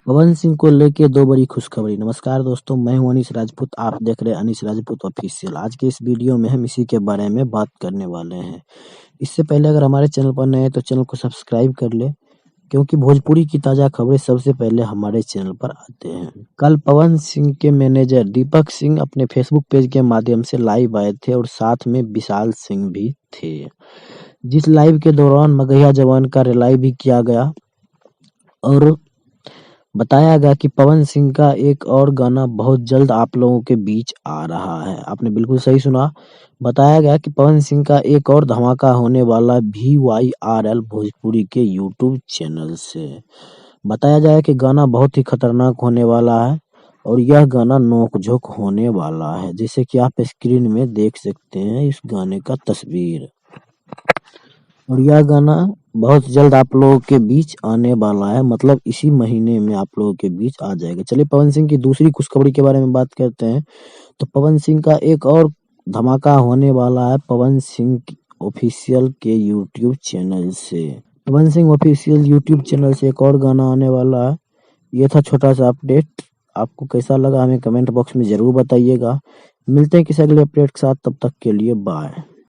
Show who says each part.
Speaker 1: पवन सिंह को लेके दो बड़ी खुशखबरी। नमस्कार दोस्तों, मैं हूं अनीश राजपूत। आप देख रहे हैं अनीश राजपूत ऑफिशियल। आज के इस वीडियो में हम इसी के बारे में बात करने वाले हैं। इससे पहले अगर हमारे चैनल पर नए हैं तो चैनल को सब्सक्राइब कर ले, क्योंकि भोजपुरी की ताजा खबरें सबसे पहले हमारे चैनल पर आते हैं। कल पवन सिंह के मैनेजर दीपक सिंह अपने फेसबुक पेज के माध्यम से लाइव आए थे और साथ में विशाल सिंह भी थे। जिस लाइव के दौरान मगहिया जवान का रिलाई भी किया गया और बताया गया कि पवन सिंह का एक और गाना बहुत जल्द आप लोगों के बीच आ रहा है। आपने बिल्कुल सही सुना। बताया गया कि पवन सिंह का एक और धमाका होने वाला VYRL भोजपुरी के यूट्यूब चैनल से। बताया जाए कि गाना बहुत ही खतरनाक होने वाला है और यह गाना नोक-झोंक होने वाला है, जैसे कि आप स्क्रीन में देख सकते हैं इस गाने का तस्वीर। और यह गाना बहुत जल्द आप लोगों के बीच आने वाला है, मतलब इसी महीने में आप लोगों के बीच आ जाएगा। चलिए पवन सिंह की दूसरी खुशखबरी के बारे में बात करते हैं। तो पवन सिंह का एक और धमाका होने वाला है पवन सिंह ऑफिशियल के यूट्यूब चैनल से। Pawan Singh official YouTube channel से एक और गाना आने वाला है। ये था छोटा सा अपडेट। आपको कैसा लगा हमें कमेंट बॉक्स में जरूर बताइएगा। मिलते हैं किसी अगले अपडेट के साथ, तब तक के लिए बाय।